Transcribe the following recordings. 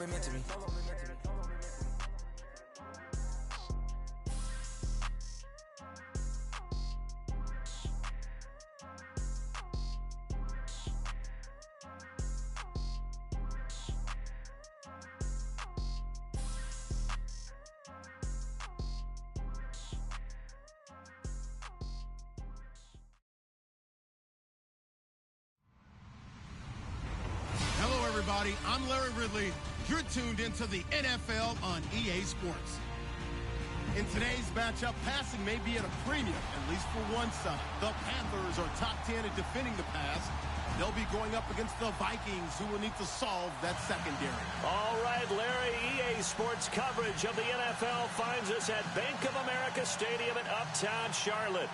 been meant to me. Everybody, I'm Larry Ridley. You're tuned into the NFL on EA Sports. In today's matchup, passing may be at a premium, at least for one side. The Panthers are top 10 at defending the pass. They'll be going up against the Vikings, who will need to solve that secondary. All right, Larry, EA Sports coverage of the NFL finds us at Bank of America Stadium in Uptown Charlotte.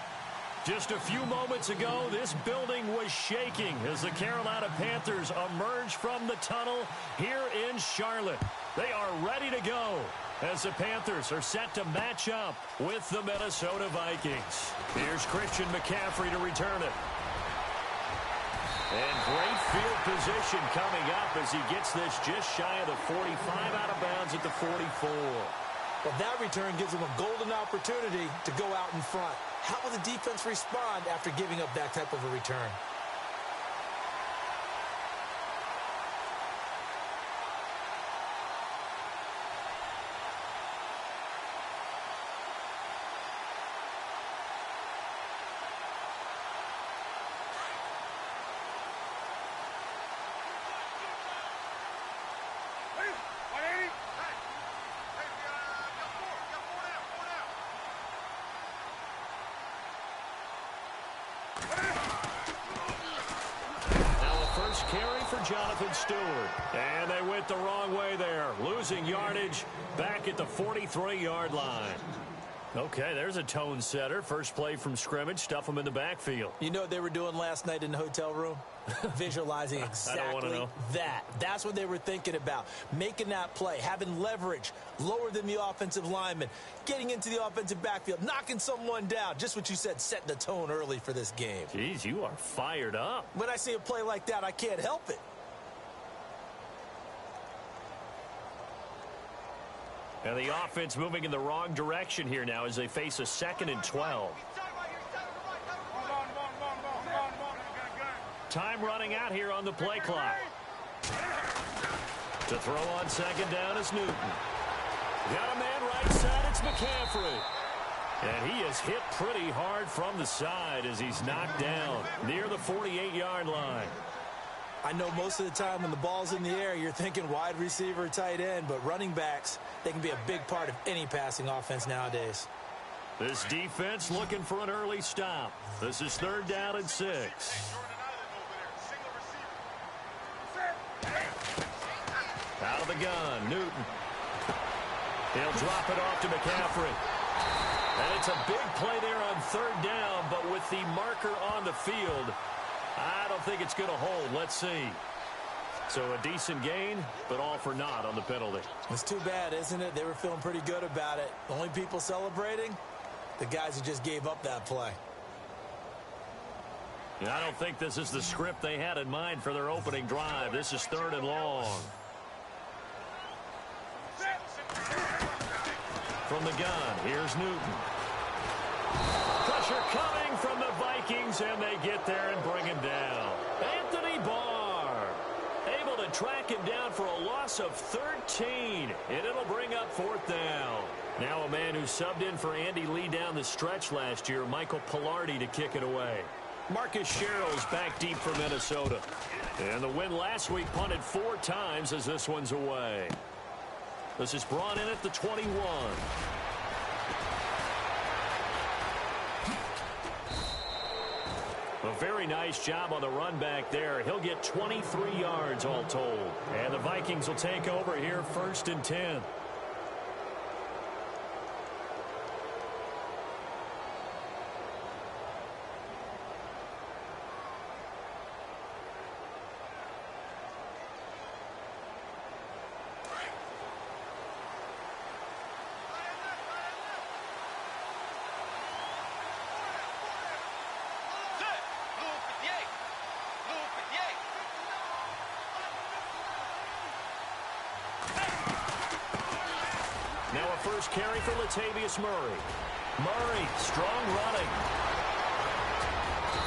Just a few moments ago, this building was shaking as the Carolina Panthers emerged from the tunnel here in Charlotte. They are ready to go as the Panthers are set to match up with the Minnesota Vikings. Here's Christian McCaffrey to return it. And great field position coming up as he gets this just shy of the 45 out of bounds at the 44. Well, that return gives them a golden opportunity to go out in front. How will the defense respond after giving up that type of a return? Carry for Jonathan Stewart. And they went the wrong way there, losing yardage back at the 43-yard line. Okay, there's a tone setter. First play from scrimmage, stuff them in the backfield. You know what they were doing last night in the hotel room? Visualizing exactly that. That's what they were thinking about. Making that play, having leverage, lower than the offensive lineman, getting into the offensive backfield, knocking someone down. Just what you said, setting the tone early for this game. Jeez, you are fired up. When I see a play like that, I can't help it. And the offense moving in the wrong direction here now as they face a 2nd and 12. Time running out here on the play clock. To throw on 2nd down is Newton. Got a man right side, it's McCaffrey. And he is hit pretty hard from the side as he's knocked down near the 48-yard line. I know most of the time when the ball's in the air, you're thinking wide receiver, tight end, but running backs, they can be a big part of any passing offense nowadays. This defense looking for an early stop. This is 3rd down and 6. Out of the gun, Newton. He'll drop it off to McCaffrey. And it's a big play there on 3rd down, but with the marker on the field, I don't think it's going to hold. Let's see. So a decent gain, but all for naught on the penalty. It's too bad, isn't it? They were feeling pretty good about it. The only people celebrating, the guys who just gave up that play. Yeah, I don't think this is the script they had in mind for their opening drive. This is 3rd and long. From the gun, here's Newton. Pressure coming from the Vikings, and they get there and bring him down. Anthony Barr able to track him down for a loss of 13, and it'll bring up 4th down. Now a man who subbed in for Andy Lee down the stretch last year, Michael Pilardi, to kick it away. Marcus Sherrill's back deep for Minnesota. And the win last week punted 4 times as this one's away. This is brought in at the 21. A very nice job on the run back there. He'll get 23 yards all told. And the Vikings will take over here 1st and 10. first carry for Latavius Murray. Murray, strong running.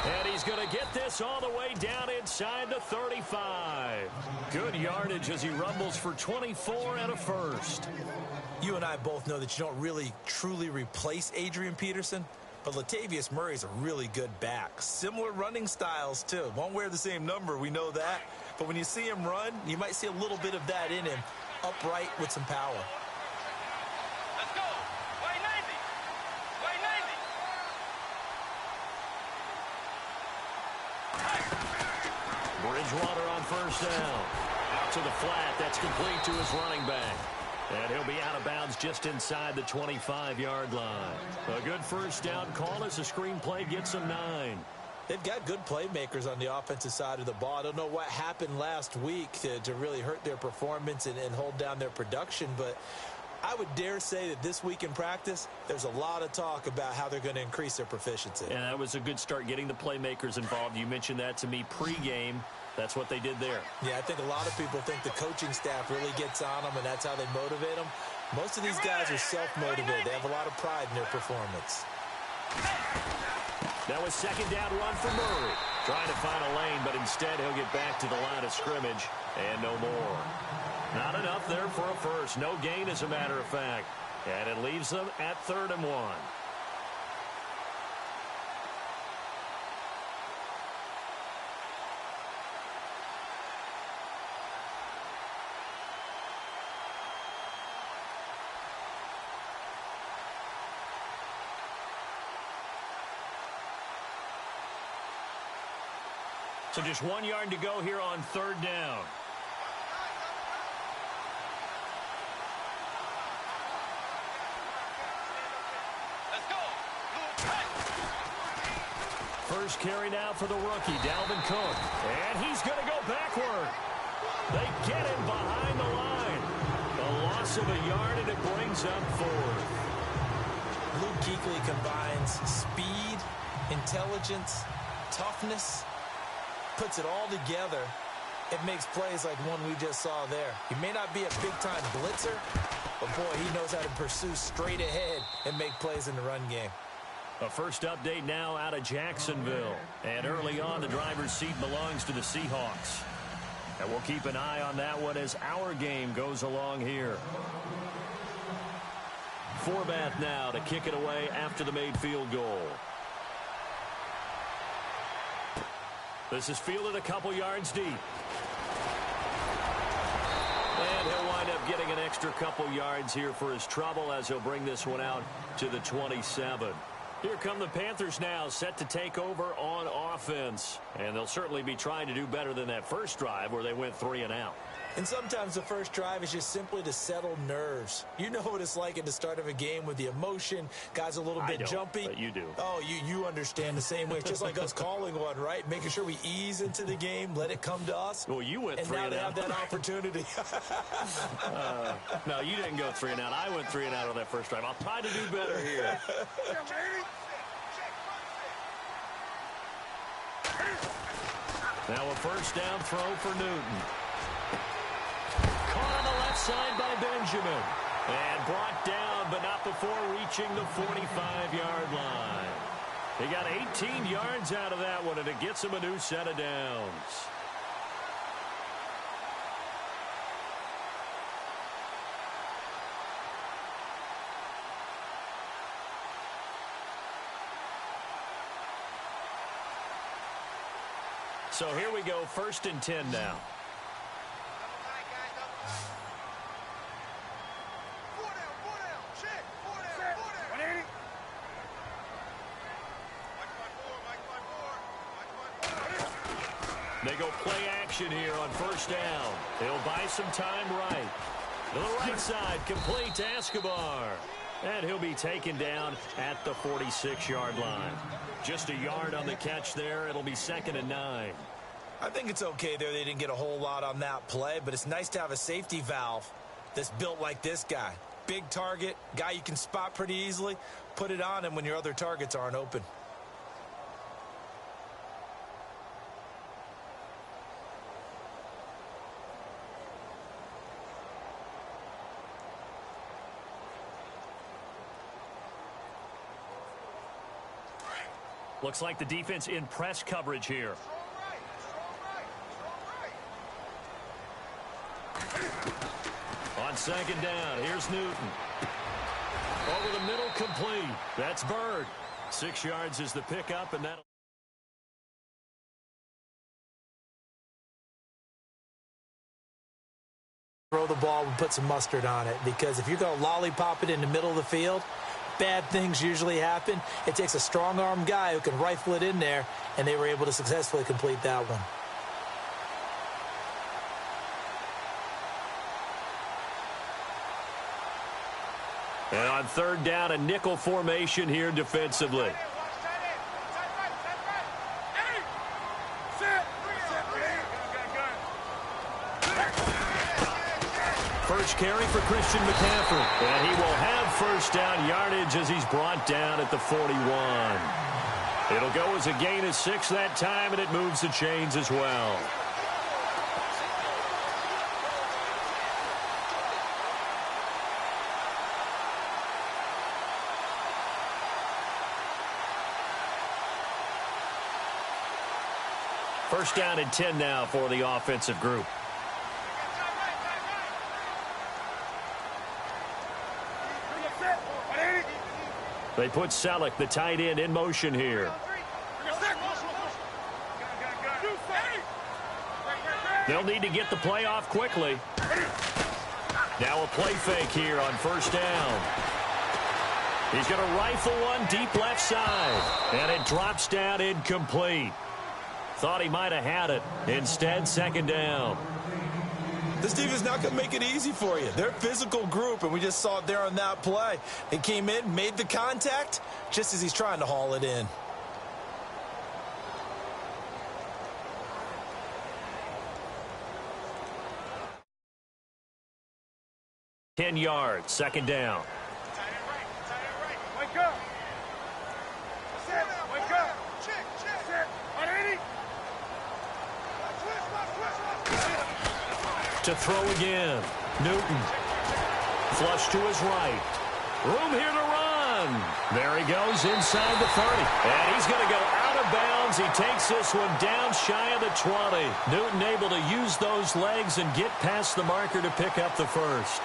And he's going to get this all the way down inside the 35. Good yardage as he rumbles for 24 and a first. You and I both know that you don't really truly replace Adrian Peterson, but Latavius Murray's a really good back. Similar running styles, too. Won't wear the same number, we know that. But when you see him run, you might see a little bit of that in him, upright with some power. Let's go. White Navy. White Navy. Bridgewater on first down. Out to the flat. That's complete to his running back. And he'll be out of bounds just inside the 25-yard line. A good first down call as the screen play gets him 9. They've got good playmakers on the offensive side of the ball. I don't know what happened last week to really hurt their performance and hold down their production, but I would dare say that this week in practice, there's a lot of talk about how they're going to increase their proficiency. Yeah, that was a good start getting the playmakers involved. You mentioned that to me pregame. That's what they did there. Yeah, I think a lot of people think the coaching staff really gets on them, and that's how they motivate them. Most of these guys are self-motivated. They have a lot of pride in their performance. That was second down run for Murray. Trying to find a lane, but instead he'll get back to the line of scrimmage and no more. Not enough there for a first. No gain, as a matter of fact. And it leaves them at 3rd and 1. So just 1 yard to go here on 3rd down. Let's go. First carry now for the rookie, Dalvin Cook. And he's going to go backward. They get him behind the line. A loss of a yard, and it brings up 4th. Luke Kuechly combines speed, intelligence, toughness, puts it all together. It makes plays like one we just saw there. He may not be a big-time blitzer, but, boy, he knows how to pursue straight ahead and make plays in the run game. A first update now out of Jacksonville. And early on, the driver's seat belongs to the Seahawks. And we'll keep an eye on that one as our game goes along here. Forbath now to kick it away after the made field goal. This is fielded a couple yards deep. And he'll wind up getting an extra couple yards here for his trouble as he'll bring this one out to the 27. Here come the Panthers now, set to take over on offense. And they'll certainly be trying to do better than that first drive where they went 3 and out. And sometimes the first drive is just simply to settle nerves. You know what it's like at the start of a game with the emotion. Guys a little bit jumpy. But you do. Oh, you understand the same way. It's just like us calling one, right? Making sure we ease into the game, let it come to us. Well, you went 3 and out. And now they have that opportunity. No, you didn't go 3 and out. I went 3 and out on that first drive. I'll try to do better here. Now a first down throw for Newton. Caught on the left side by Benjamin. And brought down, but not before reaching the 45-yard line. He got 18 yards out of that one, and it gets him a new set of downs. So here we go, 1st and 10 now. They go play action here on first down. He'll buy some time right. To the right side, complete to Escobar. And he'll be taken down at the 46-yard line. Just a yard on the catch there. It'll be 2nd and 9. I think it's okay there. They didn't get a whole lot on that play, but it's nice to have a safety valve that's built like this guy. Big target, guy you can spot pretty easily. Put it on him when your other targets aren't open. Looks like the defense in press coverage here. On second down, here's Newton. Over the middle, complete. That's Bird. 6 yards is the pickup, and that'll... Throw the ball and put some mustard on it, because if you're going to lollipop it in the middle of the field, bad things usually happen. It takes a strong-arm guy who can rifle it in there, and they were able to successfully complete that one. And on third down, a nickel formation here defensively. First carry for Christian McCaffrey. And he will have first down yardage as he's brought down at the 41. It'll go as a gain of 6 that time, and it moves the chains as well. First down and 10 now for the offensive group. They put Selleck, the tight end, in motion here. They'll need to get the play off quickly. Now a play fake here on first down. He's going to rifle one deep left side. And it drops down incomplete. Thought he might have had it. Instead, second down. This defense is not going to make it easy for you. They're a physical group, and we just saw it there on that play. They came in, made the contact, just as he's trying to haul it in. Ten yards, second down. Wake up. Wake up. To throw again. Newton. Flush to his right. Room here to run. There he goes inside the 30. And he's going to go out of bounds. He takes this one down shy of the 20. Newton able to use those legs and get past the marker to pick up the first.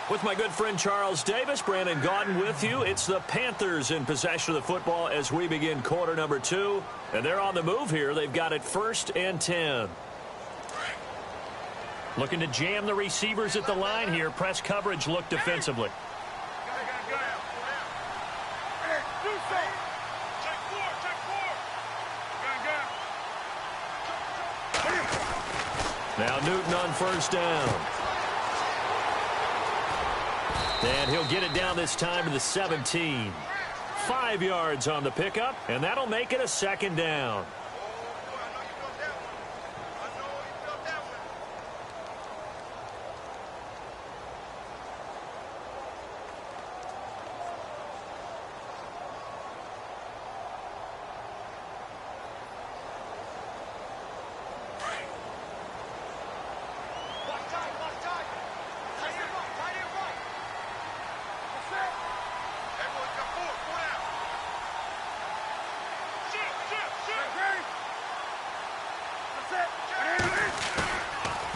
With my good friend Charles Davis, Brandon Gaudin with you. It's the Panthers in possession of the football as we begin quarter number 2. And they're on the move here. They've got it 1st and 10. Looking to jam the receivers at the line here. Press coverage look defensively. Now Newton on first down. And he'll get it down this time to the 17. 5 yards on the pickup, and that'll make it a second down.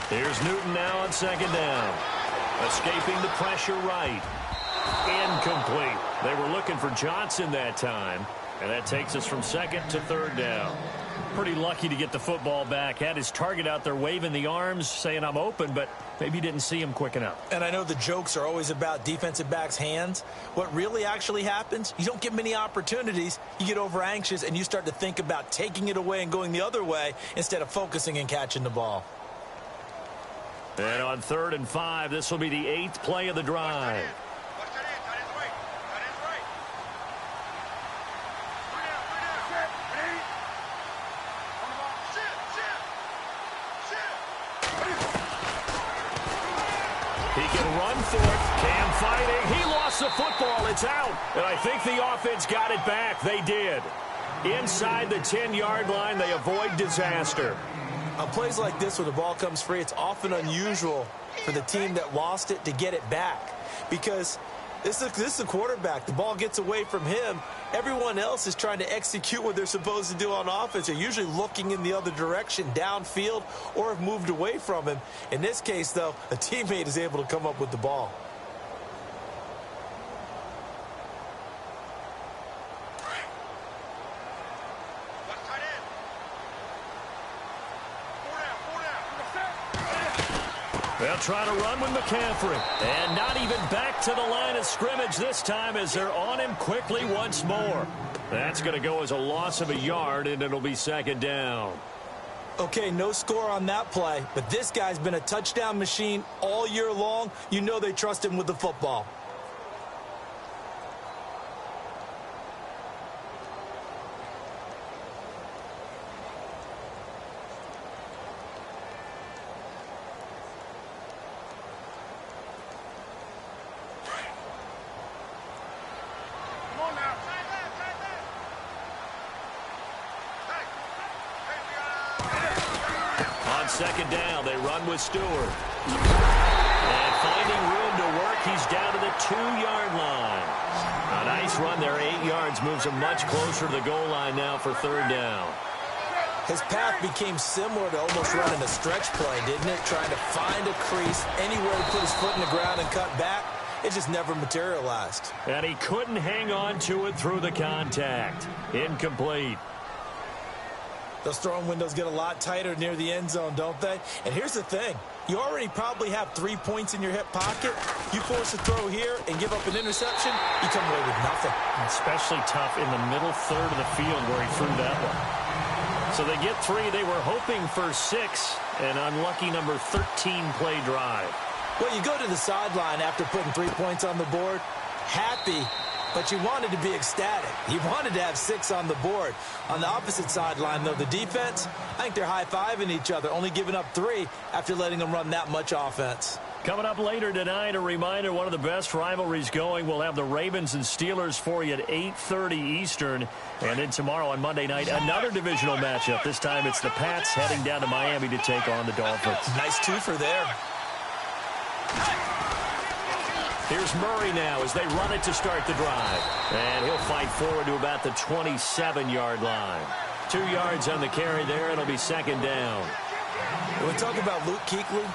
Here's Newton now on second down. Escaping the pressure right. Incomplete. They were looking for Johnson that time. And that takes us from second to third down. Pretty lucky to get the football back. Had his target out there waving the arms, saying I'm open, but maybe didn't see him quick enough. And I know the jokes are always about defensive backs' hands. What really actually happens, you don't get many opportunities. You get over anxious, and you start to think about taking it away and going the other way instead of focusing and catching the ball. And on 3rd and 5, this will be the 8th play of the drive. He can run for it. Cam fighting. He lost the football. It's out. And I think the offense got it back. They did. Inside the 10-yard line, they avoid disaster. On plays like this where the ball comes free, it's often unusual for the team that lost it to get it back. Because this is a quarterback. The ball gets away from him. Everyone else is trying to execute what they're supposed to do on offense. They're usually looking in the other direction, downfield, or have moved away from him. In this case, though, a teammate is able to come up with the ball. They'll try to run with McCaffrey. And not even back to the line of scrimmage this time as they're on him quickly once more. That's going to go as a loss of a yard, and it'll be second down. Okay, no score on that play, but this guy's been a touchdown machine all year long. You know they trust him with the football. Second down, they run with Stewart. And finding room to work, he's down to the 2-yard line. A nice run there, 8 yards, moves him much closer to the goal line now for third down. His path became similar to almost running a stretch play, didn't it? Trying to find a crease, anywhere to put his foot in the ground and cut back. It just never materialized. And he couldn't hang on to it through the contact. Incomplete. Those throwing windows get a lot tighter near the end zone, don't they? And here's the thing. You already probably have 3 points in your hip pocket. You force a throw here and give up an interception, you come away with nothing. Especially tough in the middle third of the field where he threw that one. So they get 3. They were hoping for 6. An unlucky number 13 play drive. Well, you go to the sideline after putting 3 points on the board, happy, but you wanted to be ecstatic. You wanted to have 6 on the board. On the opposite sideline, though, the defense, I think they're high-fiving each other, only giving up 3 after letting them run that much offense. Coming up later tonight, a reminder, one of the best rivalries going. We'll have the Ravens and Steelers for you at 8:30 Eastern. And then tomorrow on Monday night, another divisional matchup. This time it's the Pats heading down to Miami to take on the Dolphins. Nice twofer there. Here's Murray now as they run it to start the drive. And he'll fight forward to about the 27-yard line. 2 yards on the carry there. It'll be second down. When we talk about Luke Kuechly,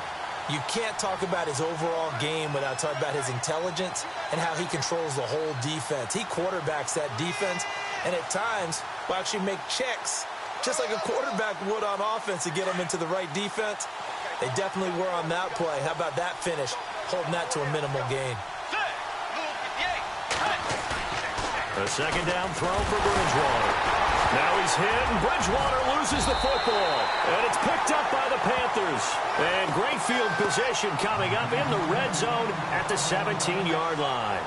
you can't talk about his overall game without talking about his intelligence and how he controls the whole defense. He quarterbacks that defense and at times will actually make checks just like a quarterback would on offense to get them into the right defense. They definitely were on that play. How about that finish? Holding that to a minimal gain. A second down throw for Bridgewater. Now he's hit, and Bridgewater loses the football. And it's picked up by the Panthers. And great field position coming up in the red zone at the 17-yard line.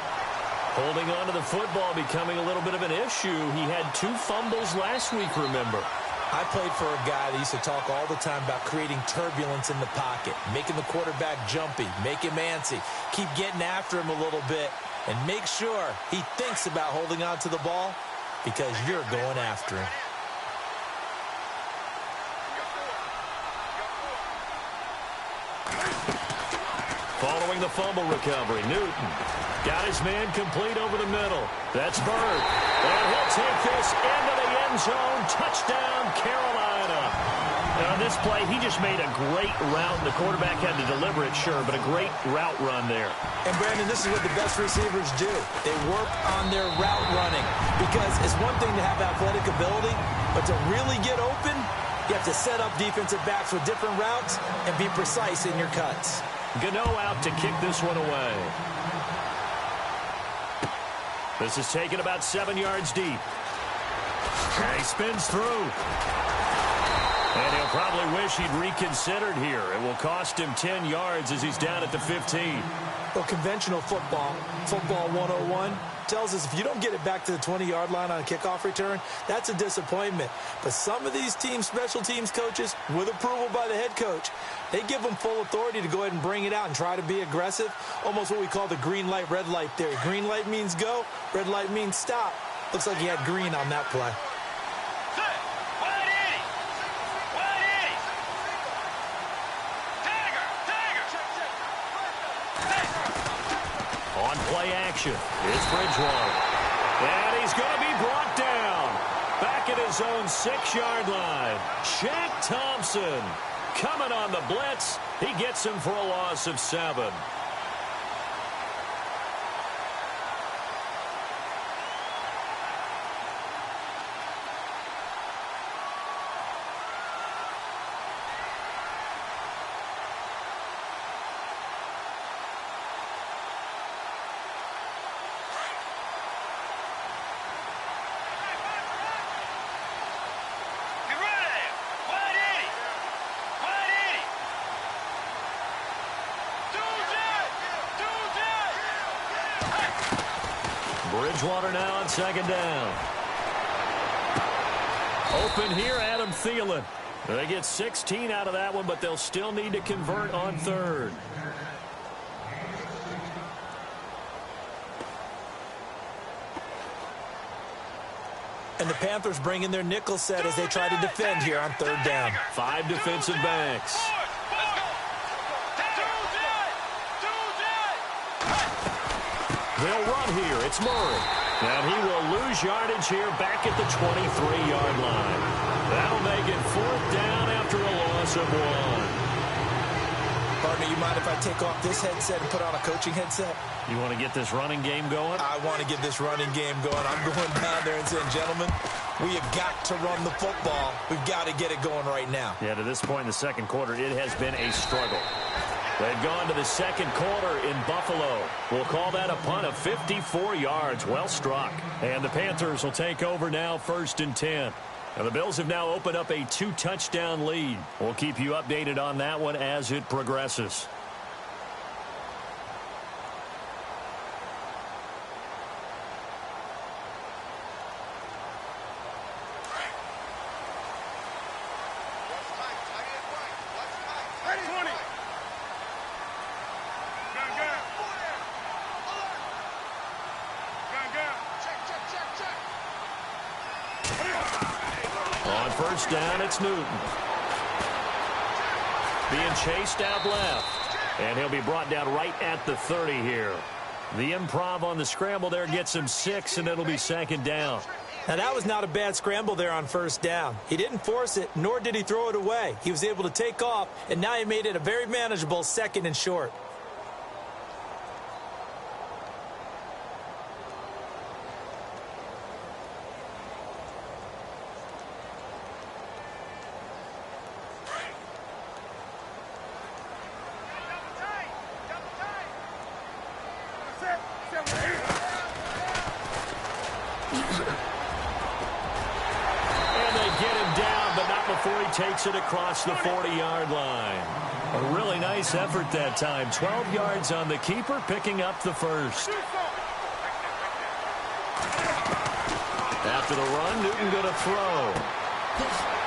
Holding on to the football becoming a little bit of an issue. He had 2 fumbles last week, remember. I played for a guy that used to talk all the time about creating turbulence in the pocket, making the quarterback jumpy, make him antsy, keep getting after him a little bit, and make sure he thinks about holding on to the ball because you're going after him. Following the fumble recovery, Newton got his man complete over the middle. That's Bird. And he'll take this into the end zone. Touchdown, Carolina. Now, on this play, he just made a great route. The quarterback had to deliver it, sure, but a great route run there. And, Brandon, this is what the best receivers do. They work on their route running because it's one thing to have athletic ability, but to really get open, you have to set up defensive backs with different routes and be precise in your cuts. Gano out to kick this one away. This is taken about 7 yards deep. And he spins through. And he'll probably wish he'd reconsidered here. It will cost him 10 yards as he's down at the 15. Well, conventional football 101, tells us if you don't get it back to the 20-yard line on a kickoff return, that's a disappointment. But some of these special teams coaches, with approval by the head coach, they give them full authority to go ahead and bring it out and try to be aggressive, almost what we call the green light, red light theory. Green light means go, red light means stop. Looks like he had green on that play. On play action, it's Bridgewater. And he's going to be brought down. Back at his own 6-yard line. Shaq Thompson coming on the blitz. He gets him for a loss of 7. Bridgewater now on 2nd down. Open here, Adam Thielen. They get 16 out of that one, but they'll still need to convert on 3rd. And the Panthers bring in their nickel set as they try to defend here on 3rd down. 5 defensive backs. They'll run here. It's Murray. And he will lose yardage here back at the 23-yard line. That'll make it 4th down after a loss of 1. Partner, you mind if I take off this headset and put on a coaching headset? You want to get this running game going? I want to get this running game going. I'm going down there and saying, gentlemen, we have got to run the football. We've got to get it going right now. Yeah, to this point in the 2nd quarter, it has been a struggle. They've gone to the 2nd quarter in Buffalo. We'll call that a punt of 54 yards. Well struck. And the Panthers will take over now, 1st and 10. And the Bills have now opened up a 2-touchdown lead. We'll keep you updated on that one as it progresses. On 1st down, it's Newton. Being chased out left. And he'll be brought down right at the 30 here. The improv on the scramble there gets him 6, and it'll be 2nd down. Now, that was not a bad scramble there on 1st down. He didn't force it, nor did he throw it away. He was able to take off, and now he made it a very manageable 2nd and short. Takes it across the 40-yard line. A really nice effort that time. 12 yards on the keeper, picking up the 1st. After the run, Newton going to throw.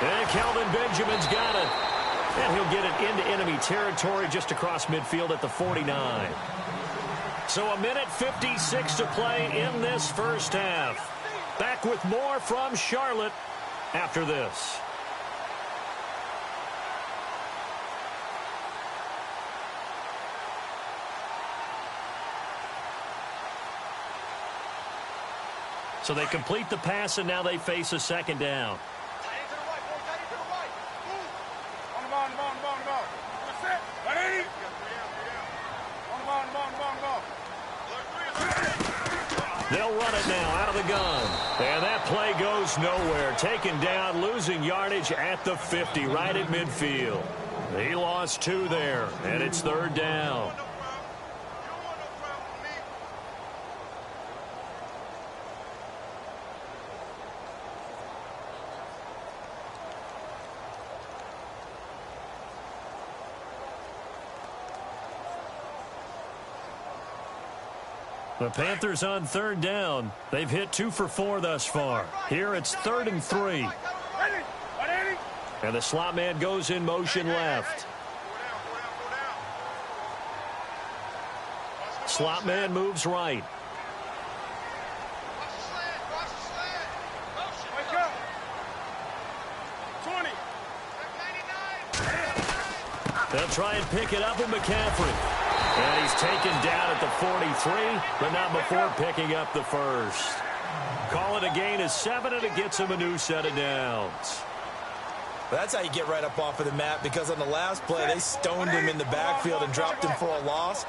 And Kelvin Benjamin's got it. And he'll get it into enemy territory just across midfield at the 49. So a minute 56 to play in this 1st half. Back with more from Charlotte after this. So they complete the pass, and now they face a 2nd down. They'll run it now out of the gun. And that play goes nowhere. Taken down, losing yardage at the 50, right at midfield. He lost 2 there, and it's 3rd down. The Panthers on third down. They've hit 2 for 4 thus far. Here it's 3rd and 3. And the slot man goes in motion left. Slot man moves right. They'll try and pick it up with McCaffrey. And he's taken down at the 43, but not before picking up the first. Call it a gain of 7, and it gets him a new set of downs. That's how you get right up off of the mat, because on the last play, they stoned him in the backfield and dropped him for a loss.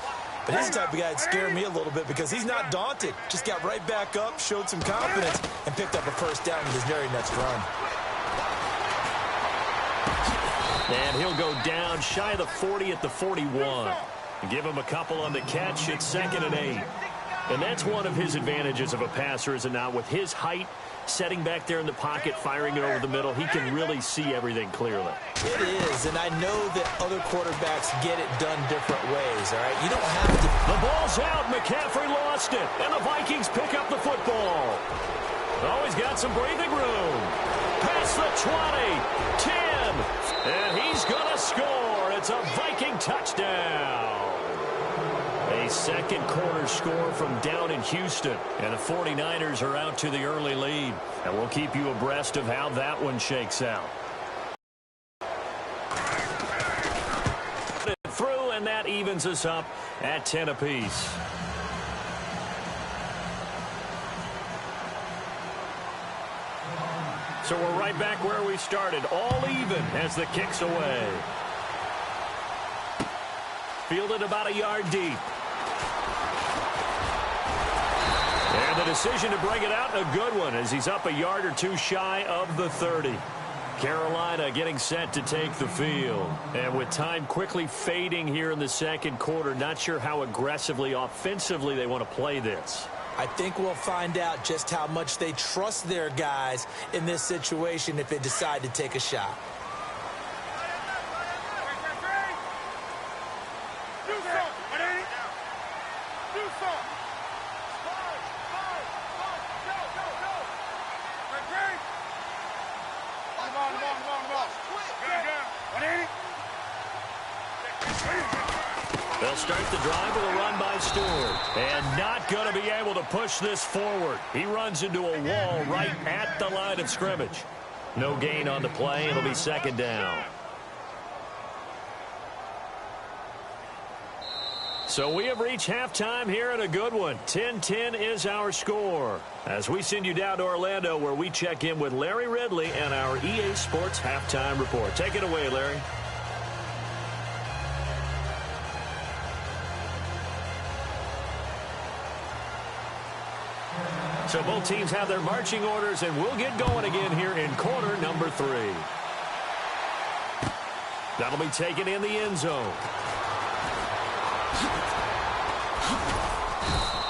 But he's the type of guy that scared me a little bit because he's not daunted. Just got right back up, showed some confidence, and picked up a first down with his very next run. And he'll go down shy of the 40 at the 41. Give him a couple on the catch. It's 2nd and 8. And that's one of his advantages of a passer, is it not? With his height, setting back there in the pocket, firing it over the middle, he can really see everything clearly. It is, and I know that other quarterbacks get it done different ways, all right? You don't have to. The ball's out. McCaffrey lost it. And the Vikings pick up the football. Always got some breathing room. Past the 20, 10, and he's going to score. It's a Viking touchdown. A second quarter score from down in Houston. And the 49ers are out to the early lead. And we'll keep you abreast of how that one shakes out. Through, and that evens us up at 10 apiece. So we're right back where we started, all even as the kick's away. Fielded about a yard deep. And the decision to bring it out, a good one, as he's up a yard or two shy of the 30. Carolina getting set to take the field. And with time quickly fading here in the second quarter, not sure how aggressively, offensively they want to play this. I think we'll find out just how much they trust their guys in this situation if they decide to take a shot. They'll start the drive with a run by Stewart. And not going to be able to push this forward. He runs into a wall right at the line of scrimmage. No gain on the play. It'll be 2nd down. So we have reached halftime here in a good one. 10-10 is our score. As we send you down to Orlando, where we check in with Larry Ridley and our EA Sports Halftime Report. Take it away, Larry. So both teams have their marching orders, and we'll get going again here in quarter number 3. That'll be taken in the end zone.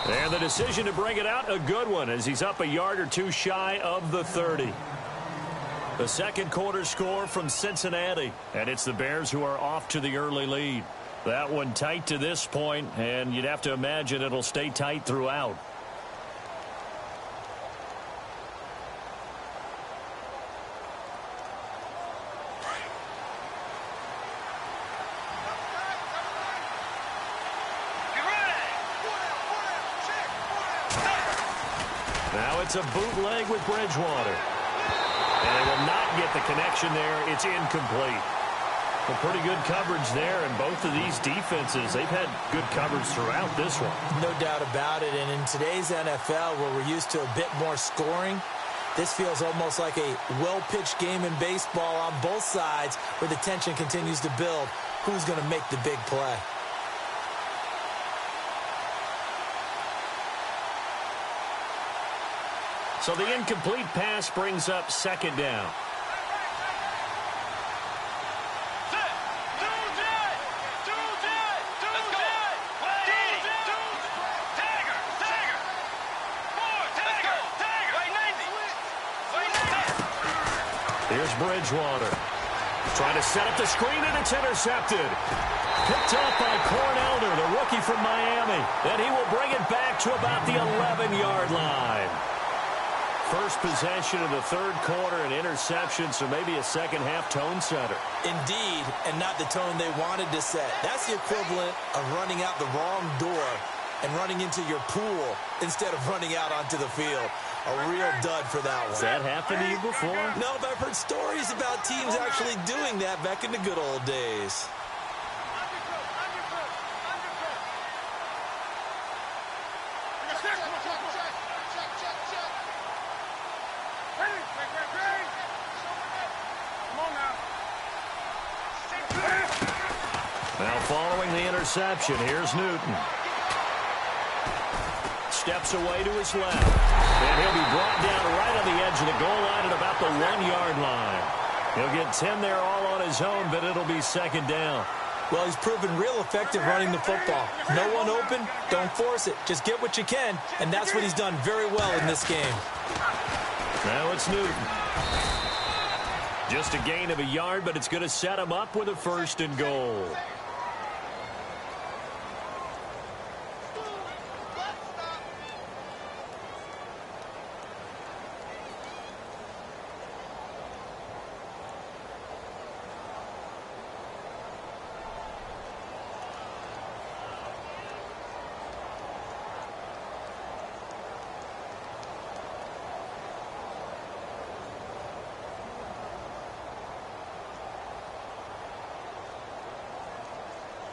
And the decision to bring it out, a good one, as he's up a yard or two shy of the 30. The second quarter score from Cincinnati, and it's the Bears who are off to the early lead. That one tight to this point, and you'd have to imagine it'll stay tight throughout. Now it's a bootleg with Bridgewater. And they will not get the connection there. It's incomplete. Well, pretty good coverage there, and both of these defenses, they've had good coverage throughout this one. No doubt about it, and in today's NFL, where we're used to a bit more scoring, this feels almost like a well-pitched game in baseball on both sides, where the tension continues to build. Who's going to make the big play? So the incomplete pass brings up 2nd down. Here's Bridgewater. Trying to set up the screen, and it's intercepted. Picked up by Cornelder, the rookie from Miami. And he will bring it back to about the 11-yard line. First possession of the third quarter, an interception, so maybe a second-half tone setter. Indeed, and not the tone they wanted to set. That's the equivalent of running out the wrong door and running into your pool instead of running out onto the field. A real dud for that one. Has that happened to you before? No, but I've heard stories about teams actually doing that back in the good old days. Now following the interception, here's Newton. Steps away to his left. And he'll be brought down right on the edge of the goal line at about the 1-yard line. He'll get 10 there all on his own, but it'll be second down. Well, he's proven real effective running the football. No one open, don't force it. Just get what you can, and that's what he's done very well in this game. Now it's Newton. Just a gain of a yard, but it's going to set him up with a 1st and goal.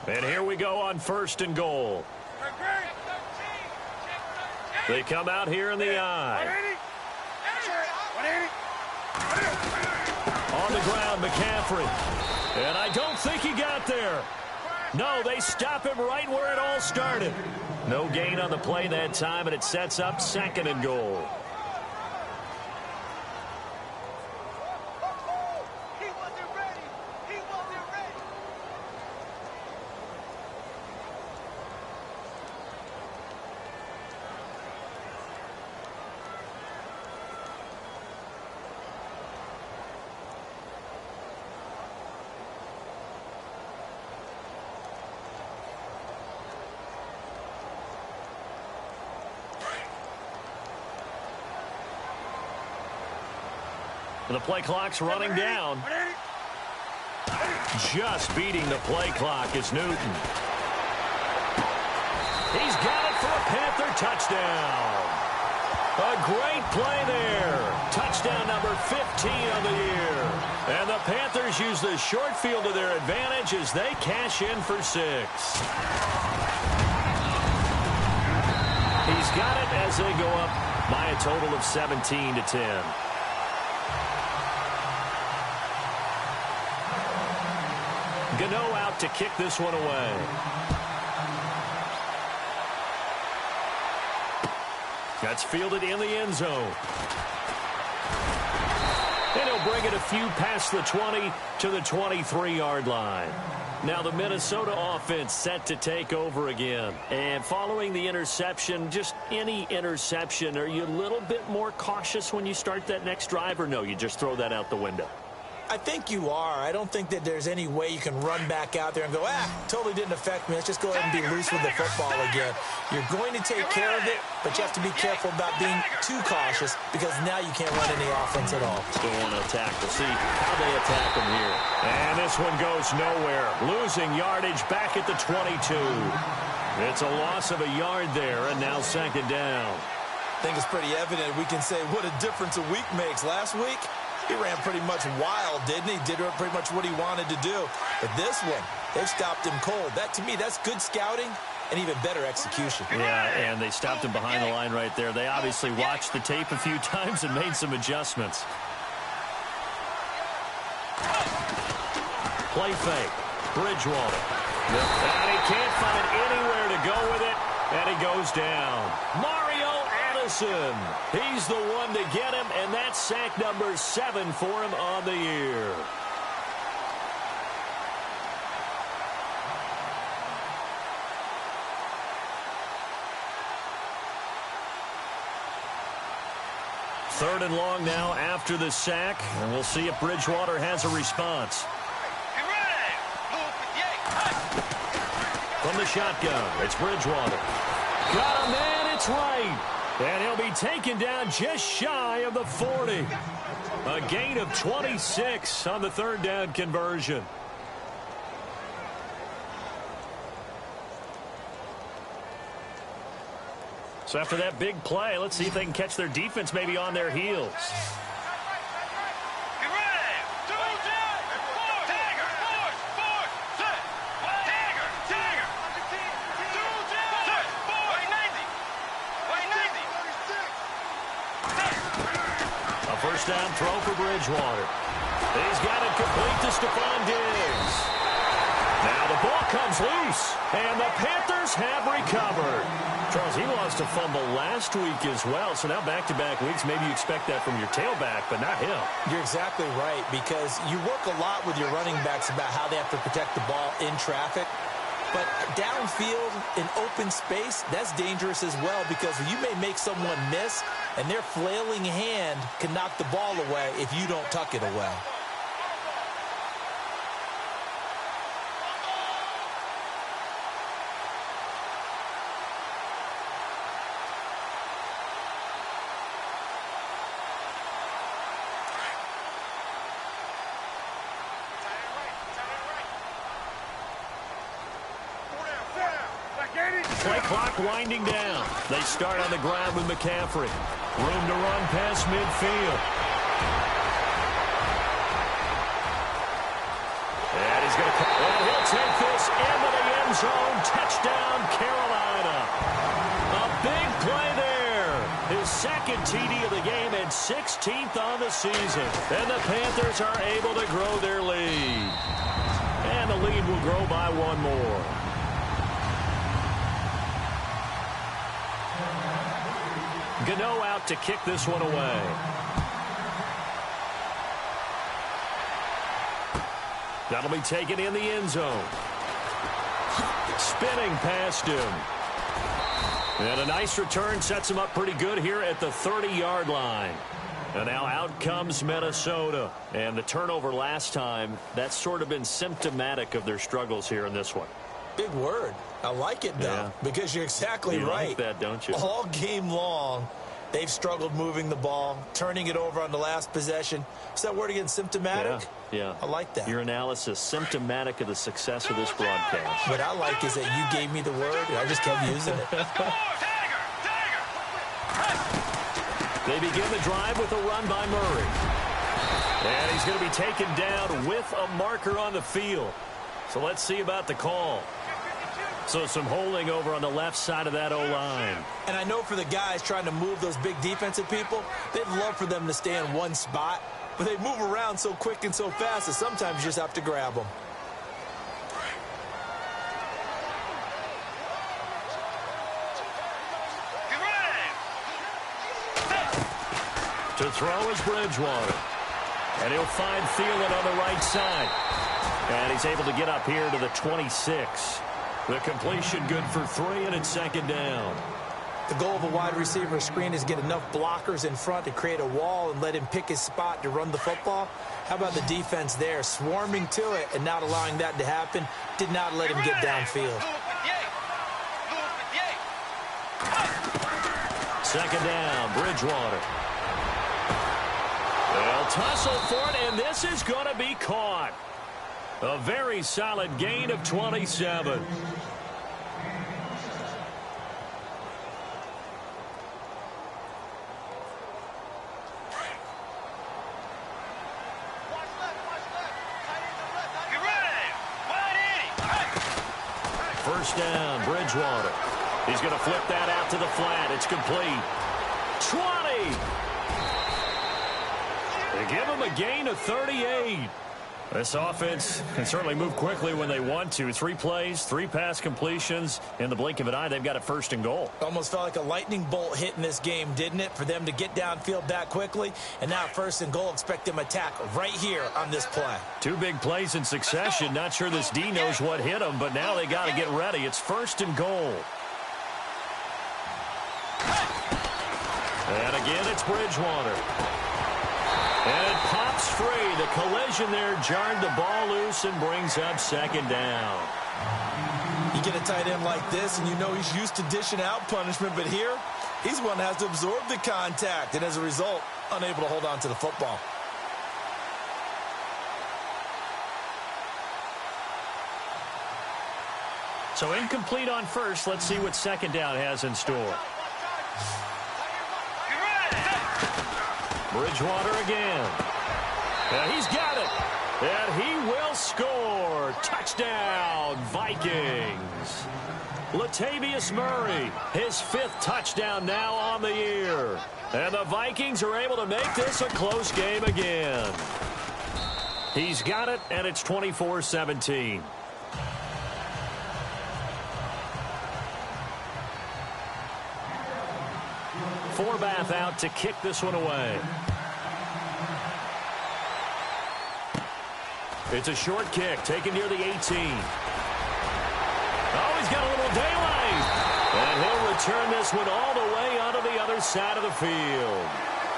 And here we go on 1st and goal. They come out here in the eye. On the ground, McCaffrey. And I don't think he got there. No, they stop him right where it all started. No gain on the play that time, and it sets up 2nd and goal. The play clock's running down. Just beating the play clock is Newton. He's got it for a Panther touchdown. A great play there. Touchdown number 15 of the year. And the Panthers use the short field to their advantage as they cash in for 6. He's got it as they go up by a total of 17-10. Gano out to kick this one away. That's fielded in the end zone. And he'll bring it a few past the 20 to the 23-yard line. Now the Minnesota offense set to take over again. And following the interception, just any interception, are you a little bit more cautious when you start that next drive, or no, you just throw that out the window? I think you are. I don't think that there's any way you can run back out there and go, totally didn't affect me. Let's just go ahead and be loose with the football again. You're going to take care of it, but you have to be careful about being too cautious because now you can't run any offense at all. Still want to attack. We'll see how they attack them here. And this one goes nowhere. Losing yardage back at the 22. It's a loss of a yard there, and now 2nd down. I think it's pretty evident. We can say what a difference a week makes. Last week, he ran pretty much wild, didn't he? Did pretty much what he wanted to do. But this one, they've stopped him cold. That, to me, that's good scouting and even better execution. Yeah, and they stopped him behind the line right there. They obviously watched the tape a few times and made some adjustments. Play fake. Bridgewater. And he can't find anywhere to go with it, and he goes down. Mario Addison. He's the one to get him, and that's sack number 7 for him on the year. Third and long now after the sack, and we'll see if Bridgewater has a response. From the shotgun, it's Bridgewater. Got a man, it's right. And he'll be taken down just shy of the 40. A gain of 26 on the third down conversion. So after that big play, let's see if they can catch their defense maybe on their heels. First down throw for Bridgewater. He's got it complete to Stephon Diggs. Now the ball comes loose, and the Panthers have recovered. Charles, he lost a fumble last week as well, so now back-to-back weeks, maybe you expect that from your tailback, but not him. You're exactly right, because you work a lot with your running backs about how they have to protect the ball in traffic. But downfield in open space, that's dangerous as well, because you may make someone miss, and their flailing hand can knock the ball away if you don't tuck it away. Play clock winding down. They start on the ground with McCaffrey. Room to run past midfield. And he's going to... And he'll take this into the end zone. Touchdown, Carolina. A big play there. His second TD of the game and 16th on the season. And the Panthers are able to grow their lead. And the lead will grow by one more. Gano out to kick this one away. That'll be taken in the end zone. Spinning past him. And a nice return sets him up pretty good here at the 30-yard line. And now out comes Minnesota. And the turnover last time, that's sort of been symptomatic of their struggles here in this one. Big word. I like it, though, because you're exactly right. You like that, don't you? All game long, they've struggled moving the ball, turning it over on the last possession. Is that word again, symptomatic? Yeah. I like that. Your analysis, symptomatic of the success of this broadcast. What I like is that you gave me the word, and I just kept using it. They begin the drive with a run by Murray. And he's going to be taken down with a marker on the field. So let's see about the call. So some holding over on the left side of that O-line. And I know for the guys trying to move those big defensive people, they'd love for them to stay in one spot. But they move around so quick and so fast that sometimes you just have to grab them. To throw is Bridgewater. And he'll find Thielen on the right side. And he's able to get up here to the 26. The completion good for 3, and it's second down. The goal of a wide receiver screen is get enough blockers in front to create a wall and let him pick his spot to run the football. How about the defense there, swarming to it and not allowing that to happen? Did not let him get downfield. Second down, Bridgewater. They'll tussle for it, and this is going to be caught. A very solid gain of 27. First down, Bridgewater. He's going to flip that out to the flat. It's complete. 20. They give him a gain of 38. This offense can certainly move quickly when they want to. 3 plays, 3 pass completions. In the blink of an eye, they've got it first and goal. Almost felt like a lightning bolt hit in this game, didn't it? For them to get downfield that quickly. And now first and goal, expect them to attack right here on this play. 2 big plays in succession. Not sure this D knows what hit them, but now they got to get ready. It's first and goal. And again, it's Bridgewater. And it pops free. The collision there jarred the ball loose and brings up second down. You get a tight end like this, and you know he's used to dishing out punishment, but here, he's one that has to absorb the contact, and as a result, unable to hold on to the football. So incomplete on first. Let's see what second down has in store. Bridgewater again. And he's got it. And he will score. Touchdown, Vikings. Latavius Murray, his 5th touchdown now on the year. And the Vikings are able to make this a close game again. He's got it, and it's 24-17. Forbath out to kick this one away. It's a short kick taken near the 18. Oh, he's got a little daylight. And he'll return this one all the way onto the other side of the field.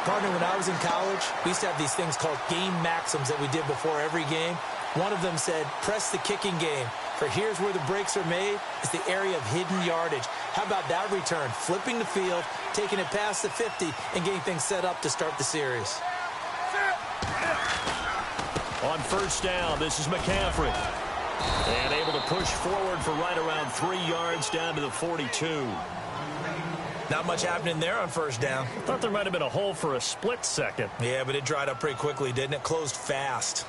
Partner, when I was in college, we used to have these things called game maxims that we did before every game. One of them said, press the kicking game. For here's where the breaks are made. It's the area of hidden yardage. How about that return? Flipping the field, taking it past the 50, and getting things set up to start the series. On first down, this is McCaffrey. And able to push forward for right around 3 yards down to the 42. Not much happening there on first down. I thought there might have been a hole for a split second. Yeah, but it dried up pretty quickly, didn't it? Closed fast.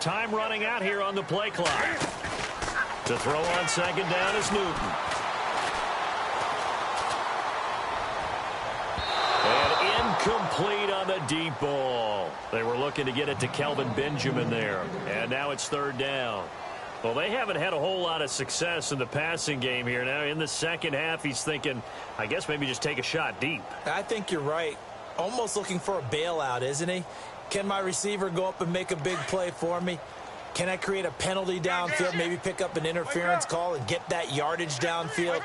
Time running out here on the play clock. To throw on second down is Newton. And incomplete on the deep ball. They were looking to get it to Kelvin Benjamin there. And now it's third down. Well, they haven't had a whole lot of success in the passing game here. Now in the second half, he's thinking, I guess maybe just take a shot deep. I think you're right. Almost looking for a bailout, isn't he? Can my receiver go up and make a big play for me? Can I create a penalty downfield, maybe pick up an interference call and get that yardage downfield?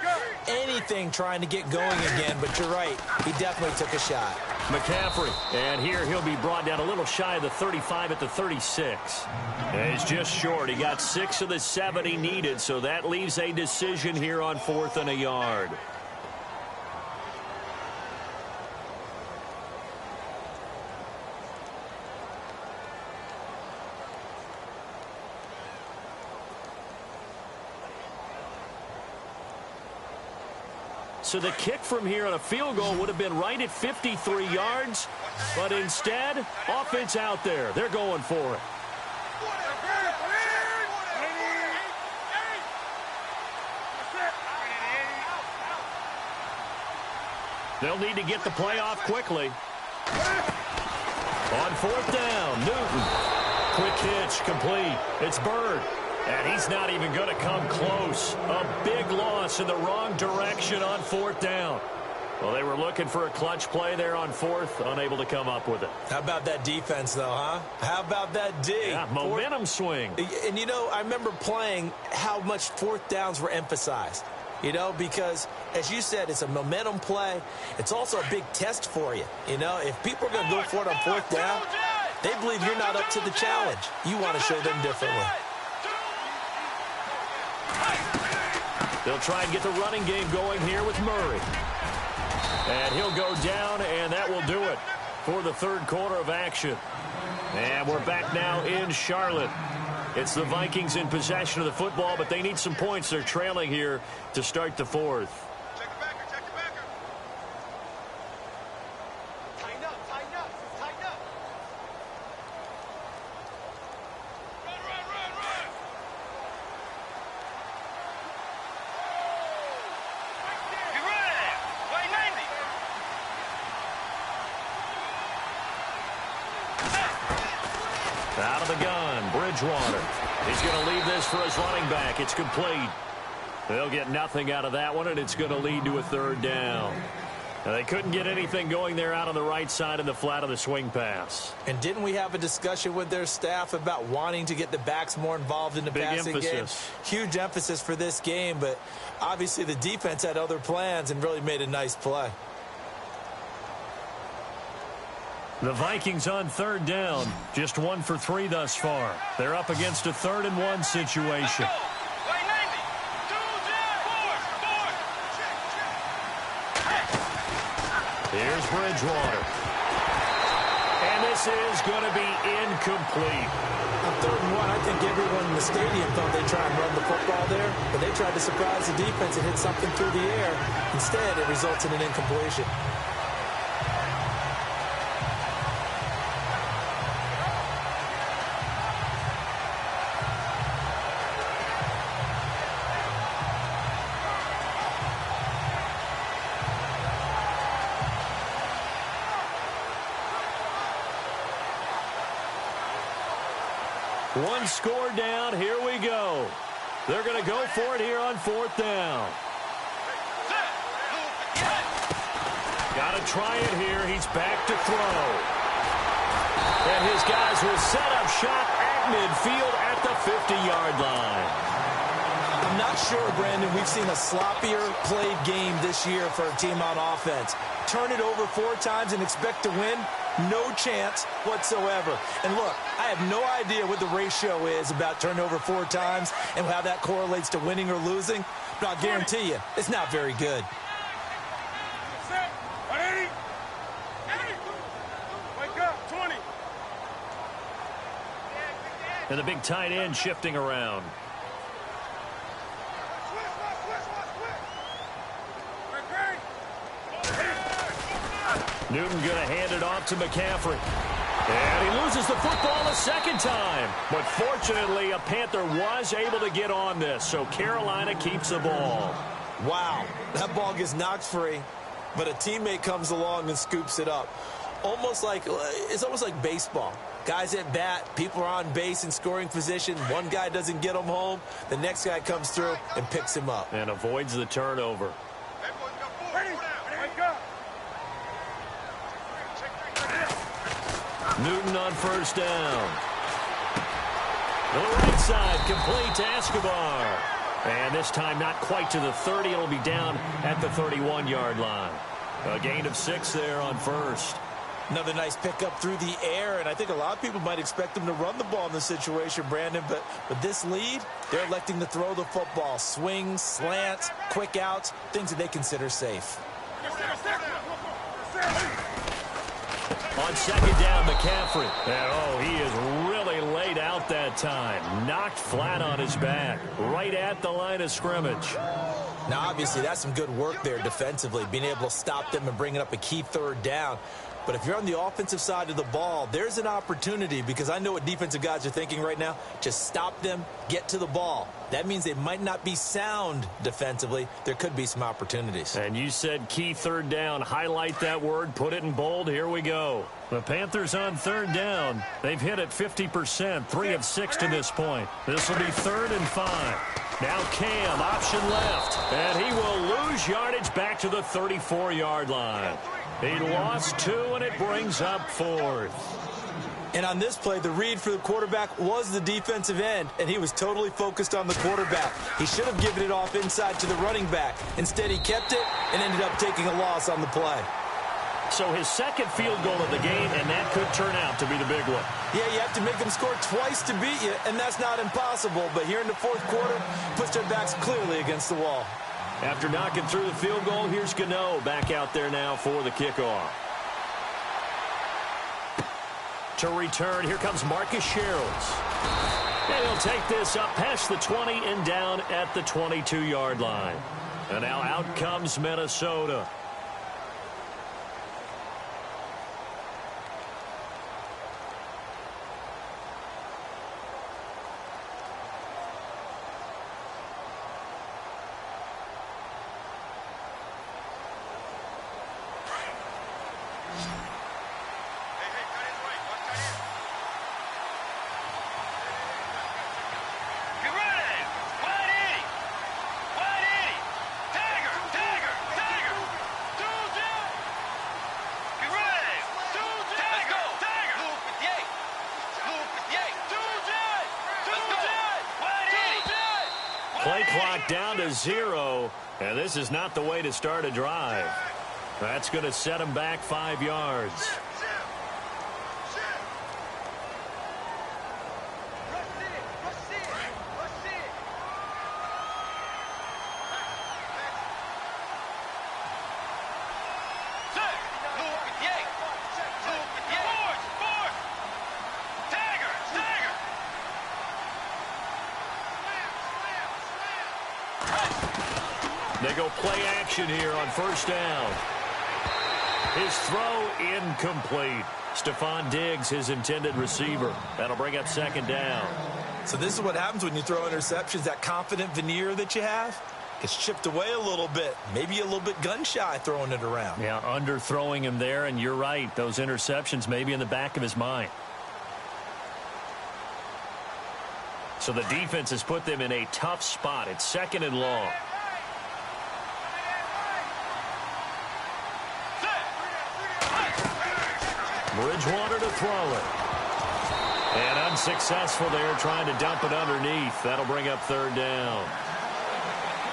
Anything trying to get going again, but you're right. He definitely took a shot. McCaffrey, and here he'll be brought down a little shy of the 35 at the 36. And he's just short. He got 6 of the 7 he needed, so that leaves a decision here on 4th and a yard. So the kick from here on a field goal would have been right at 53 yards. But instead, offense out there. They're going for it. They'll need to get the play off quickly. On 4th down, Newton. Quick hitch, complete. It's Bird. And he's not even going to come close. A big loss in the wrong direction on 4th down. Well, they were looking for a clutch play there on 4th, unable to come up with it. How about that defense, though, huh? How about that D? Yeah, momentum swing. And, you know, I remember playing how much 4th downs were emphasized. You know, because, as you said, it's a momentum play. It's also a big test for you. You know, if people are going to go for it on 4th down, they believe you're not up to the challenge. You want to show them differently. They'll try and get the running game going here with Murray. And he'll go down, and that will do it for the third quarter of action. And we're back now in Charlotte. It's the Vikings in possession of the football, but they need some points. They're trailing here to start the 4th. Out of the gun, Bridgewater. He's going to leave this for his running back. It's complete. They'll get nothing out of that one, and it's going to lead to a third down. Now, they couldn't get anything going there out on the right side in the flat of the swing pass. And didn't we have a discussion with their staff about wanting to get the backs more involved in the passing game? Huge emphasis for this game, but obviously the defense had other plans and really made a nice play. The Vikings on third down, just 1 for 3 thus far. They're up against a 3rd and 1 situation. Here's Bridgewater. And this is going to be incomplete. On 3rd and 1, I think everyone in the stadium thought they'd try and run the football there, but they tried to surprise the defense and hit something through the air. Instead, it results in an incompletion. One score down. Here we go. They're going to go for it here on 4th down. Got to try it here. He's back to throw. And his guys will set up shop at midfield at the 50-yard line. I'm not sure, Brandon, we've seen a sloppier played game this year for a team on offense. Turn it over 4 times and expect to win? No chance whatsoever. And look, I have no idea what the ratio is about turnover 4 times and how that correlates to winning or losing, but I'll guarantee you it's not very good. And the big tight end shifting around. Newton going to hand it off to McCaffrey. And he loses the football a second time. But fortunately, a Panther was able to get on this, so Carolina keeps the ball. Wow, that ball gets knocked free, but a teammate comes along and scoops it up. It's almost like baseball. Guys at bat, people are on base in scoring position. One guy doesn't get him home. The next guy comes through and picks him up. And avoids the turnover. Newton on 1st down. To the right side, complete to Escobar. And this time not quite to the 30. It'll be down at the 31-yard line. A gain of 6 there on 1st. Another nice pickup through the air, and I think a lot of people might expect them to run the ball in this situation, Brandon, but with this lead, they're electing to throw the football. Swings, slants, quick outs, things that they consider safe. On 2nd down, McCaffrey. And, he is really laid out that time. Knocked flat on his back, right at the line of scrimmage. Now, obviously, that's some good work there defensively, being able to stop them and bringing up a key 3rd down. But if you're on the offensive side of the ball, there's an opportunity, because I know what defensive guys are thinking right now. Just stop them, get to the ball. That means they might not be sound defensively. There could be some opportunities. And you said key 3rd down. Highlight that word. Put it in bold. Here we go. The Panthers on 3rd down. They've hit it 50%, 3 of 6 to this point. This will be 3rd and 5. Now Cam, option left. And he will lose yardage back to the 34-yard line. He lost 2, and it brings up 4th. And on this play, the read for the quarterback was the defensive end, and he was totally focused on the quarterback. He should have given it off inside to the running back. Instead, he kept it and ended up taking a loss on the play. So his 2nd field goal of the game, and that could turn out to be the big one. Yeah, you have to make them score twice to beat you, and that's not impossible. But here in the 4th quarter, puts their backs clearly against the wall. After knocking through the field goal, here's Gano back out there now for the kickoff. To return, here comes Marcus Sherrills. And he'll take this up past the 20 and down at the 22-yard line. And now out comes Minnesota. Play clock down to 0, and this is not the way to start a drive. That's going to set him back 5 yards. They go play action here on first down. His throw incomplete. Stephon Diggs, his intended receiver. That'll bring up second down. So this is what happens when you throw interceptions. That confident veneer that you have gets chipped away a little bit. Maybe a little bit gun-shy throwing it around. Yeah, underthrowing him there, and you're right. Those interceptions may be in the back of his mind. So the defense has put them in a tough spot. It's second and long. Bridgewater to throw it. And unsuccessful there, trying to dump it underneath. That'll bring up third down.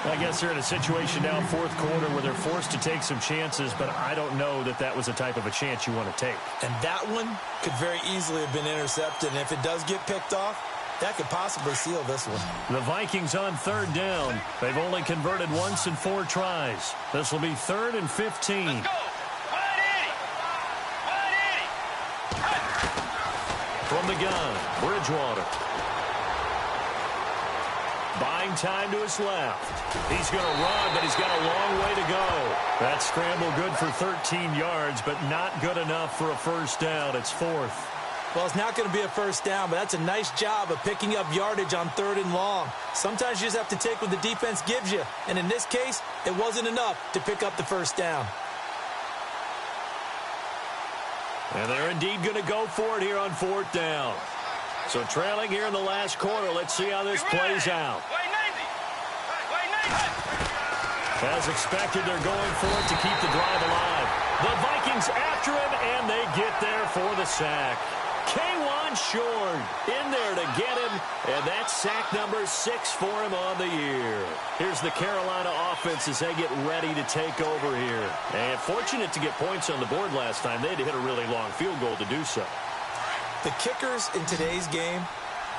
I guess they're in a situation now, fourth quarter, where they're forced to take some chances, but I don't know that that was the type of a chance you want to take. And that one could very easily have been intercepted, and if it does get picked off, that could possibly seal this one. The Vikings on third down. They've only converted once in 4 tries. This will be 3rd and 15. Let's go. From the gun, Bridgewater. Buying time to his left. He's going to run, but he's got a long way to go. That scramble good for 13 yards, but not good enough for a first down. It's 4th. Well, it's not going to be a first down, but that's a nice job of picking up yardage on 3rd and long. Sometimes you just have to take what the defense gives you, and in this case, it wasn't enough to pick up the first down. And they're indeed going to go for it here on 4th down. So trailing here in the last quarter. Let's see how this plays out. As expected, they're going for it to keep the drive alive. The Vikings after him, and they get there for the sack. K'Wan Short in there to get him, and that's sack number 6 for him on the year. Here's the Carolina offense as they get ready to take over here. And fortunate to get points on the board last time. They had to hit a really long field goal to do so. The kickers in today's game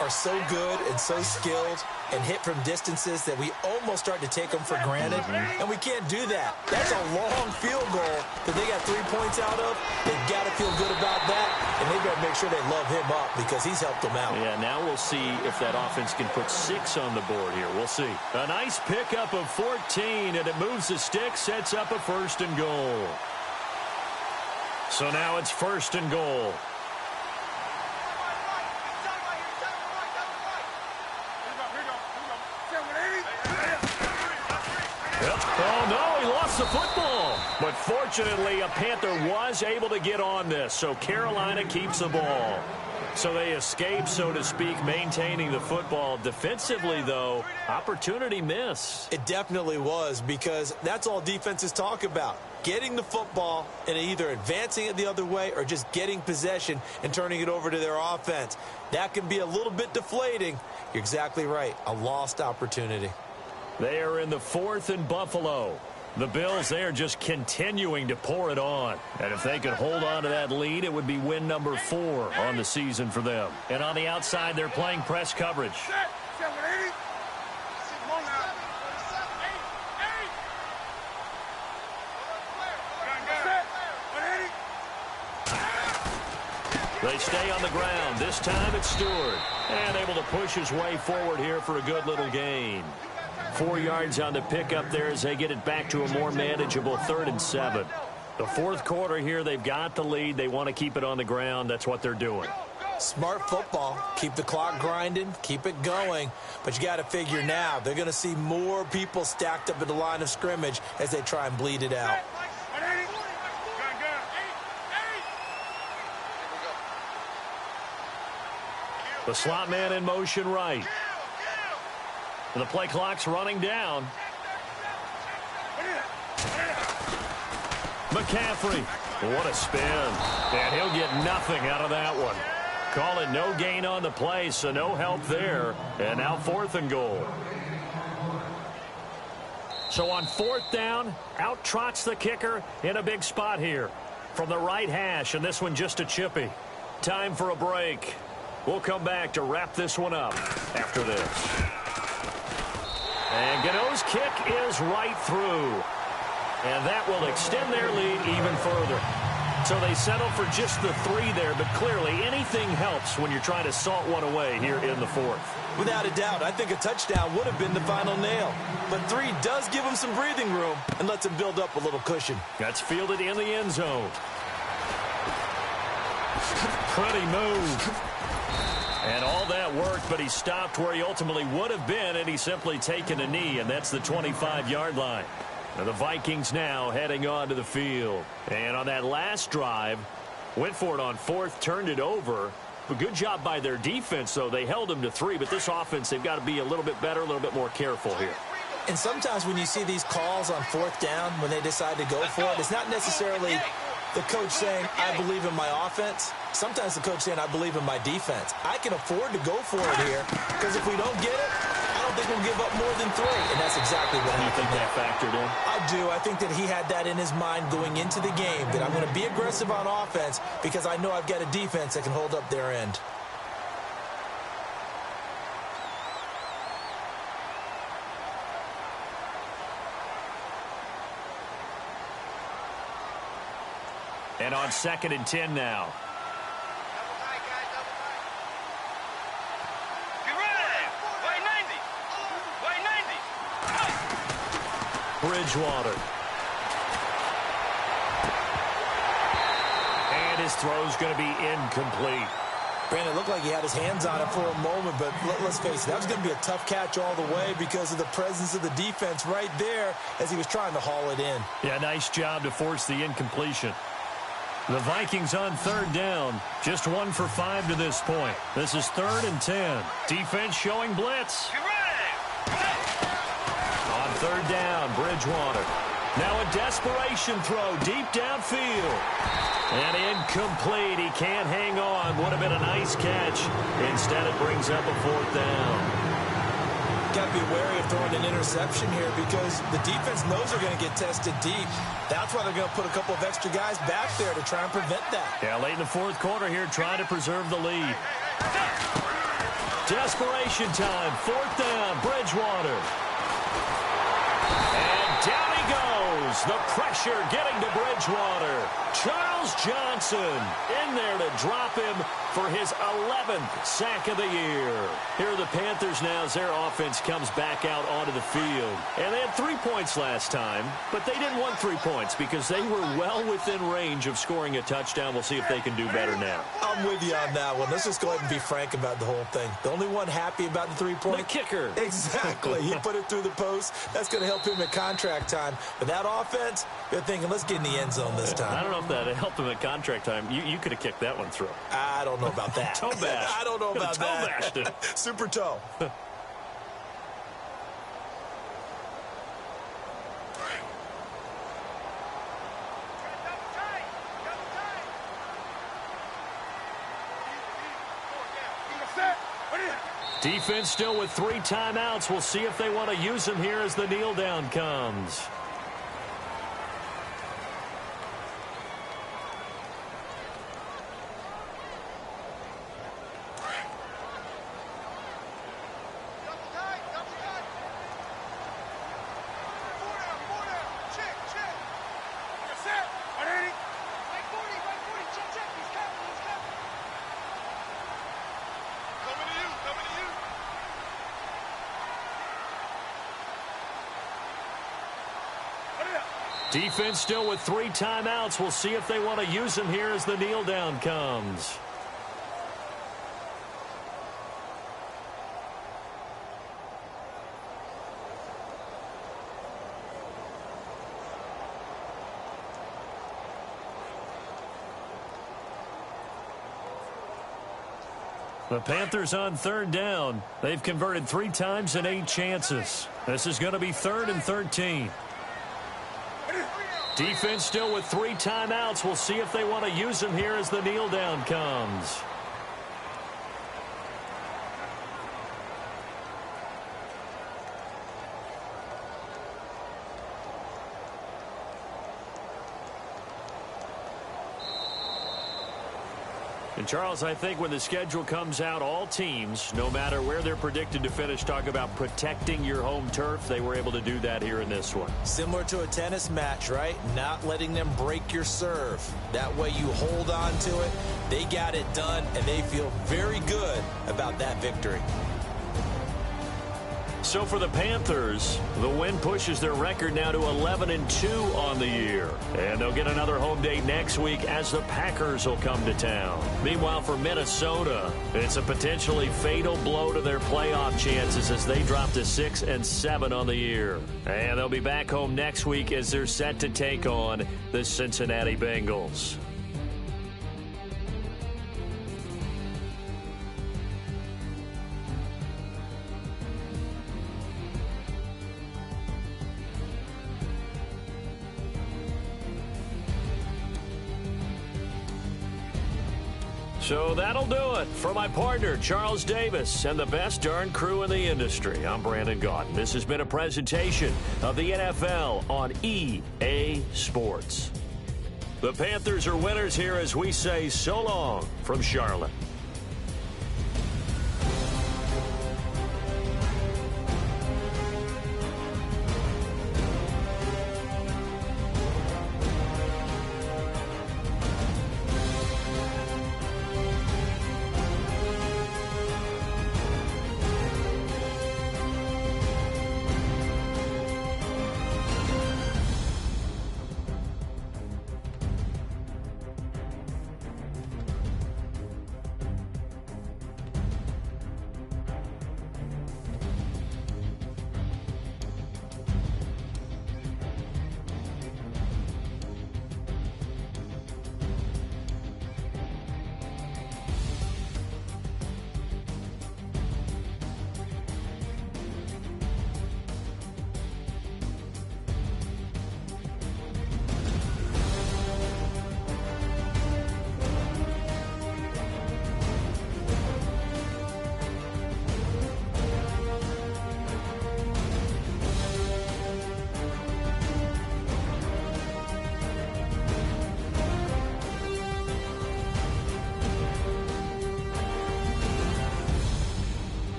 are so good and so skilled and hit from distances that we almost start to take them for granted, and we can't do that. That's a long field goal that they got 3 points out of. They've got to feel good about that, and they've got to make sure they love him up because he's helped them out. Yeah, now we'll see if that offense can put 6 on the board here. We'll see. A nice pickup of 14, and it moves the stick, sets up a 1st and goal. So now it's 1st and goal. Oh, no, he lost the football. But fortunately, a Panther was able to get on this, so Carolina keeps the ball. So they escape, so to speak, maintaining the football. Defensively, though, opportunity missed. It definitely was, because that's all defenses talk about. Getting the football and either advancing it the other way or just getting possession and turning it over to their offense. That can be a little bit deflating. You're exactly right. A lost opportunity. They are in the 4th and Buffalo. The Bills, they are just continuing to pour it on. And if they could hold on to that lead, it would be win number 4 on the season for them. And on the outside, they're playing press coverage. They stay on the ground. This time it's Stewart. And able to push his way forward here for a good little gain. 4 yards on the pickup there as they get it back to a more manageable 3rd and 7. The 4th quarter here, they've got the lead. They want to keep it on the ground. That's what they're doing. Smart football. Keep the clock grinding. Keep it going. But you got to figure now, they're going to see more people stacked up at the line of scrimmage as they try and bleed it out. The slot man in motion right. The play clock's running down. McCaffrey. What a spin. And he'll get nothing out of that one. Call it no gain on the play, so no help there. And now 4th and goal. So on 4th down, out trots the kicker in a big spot here. From the right hash, and this one just a chippy. Time for a break. We'll come back to wrap this one up after this. And Gano's kick is right through. And that will extend their lead even further. So they settle for just the 3 there, but clearly anything helps when you're trying to salt one away here in the 4th. Without a doubt, I think a touchdown would have been the final nail. But 3 does give them some breathing room and lets them build up a little cushion. That's fielded in the end zone. Pretty move. And all that worked, but he stopped where he ultimately would have been, and he's simply taken a knee, and that's the 25-yard line. Now the Vikings now heading onto the field. And on that last drive, went for it on 4th, turned it over. A good job by their defense, though. They held them to 3, but this offense, they've got to be a little bit better, a little bit more careful here. And sometimes when you see these calls on 4th down, when they decide to go for it, it's not necessarily the coach saying, I believe in my offense. Sometimes the coach saying, I believe in my defense. I can afford to go for it here, because if we don't get it, I don't think we'll give up more than 3. And that's exactly what happened. You think that factored in? I do. I think that he had that in his mind going into the game, that I'm going to be aggressive on offense because I know I've got a defense that can hold up their end. And on 2nd and 10 now. Bridgewater. And his throw's going to be incomplete. Brandon, it looked like he had his hands on it for a moment, but let's face it, that was going to be a tough catch all the way because of the presence of the defense right there as he was trying to haul it in. Yeah, nice job to force the incompletion. The Vikings on 3rd down, just 1 for 5 to this point. This is 3rd and 10. Defense showing blitz. On 3rd down, Bridgewater. Now a desperation throw deep downfield. And incomplete. He can't hang on. Would have been a nice catch. Instead, it brings up a 4th down. Got to be wary of throwing an interception here because the defense knows they're going to get tested deep. That's why they're going to put a couple of extra guys back there to try and prevent that. Yeah, late in the 4th quarter here, trying to preserve the lead. Desperation time. 4th down, Bridgewater. And down he goes. The pressure getting to Bridgewater. Charles Johnson in there to drop him for his 11th sack of the year. Here are the Panthers now as their offense comes back out onto the field. And they had 3 points last time, but they didn't want 3 points because they were well within range of scoring a touchdown. We'll see if they can do better now. I'm with you on that one. Let's just go ahead and be frank about the whole thing. The only one happy about the 3-point? The kicker. Exactly. He put it through the post. That's going to help him at contract time. But that offense, they're thinking, let's get in the end zone this time. I don't know if that helped him at contract time. You could have kicked that one through. I don't know about that. Toe bash. I don't know about toe that. Bashed it. Super toe. Defense still with 3 timeouts. We'll see if they want to use them here as the kneel down comes. Defense still with 3 timeouts. We'll see if they want to use them here as the kneel down comes. The Panthers on 3rd down. They've converted 3 times in 8 chances. This is going to be 3rd and 13. Defense still with 3 timeouts. We'll see if they want to use them here as the kneel down comes. And, Charles, I think when the schedule comes out, all teams, no matter where they're predicted to finish, talk about protecting your home turf. They were able to do that here in this one. Similar to a tennis match, right? Not letting them break your serve. That way you hold on to it. They got it done, and they feel very good about that victory. So for the Panthers, the win pushes their record now to 11-2 on the year. And they'll get another home date next week as the Packers will come to town. Meanwhile, for Minnesota, it's a potentially fatal blow to their playoff chances as they drop to 6-7 on the year. And they'll be back home next week as they're set to take on the Cincinnati Bengals. So that'll do it. For my partner, Charles Davis, and the best darn crew in the industry, I'm Brandon Gaudin. This has been a presentation of the NFL on EA Sports. The Panthers are winners here as we say so long from Charlotte.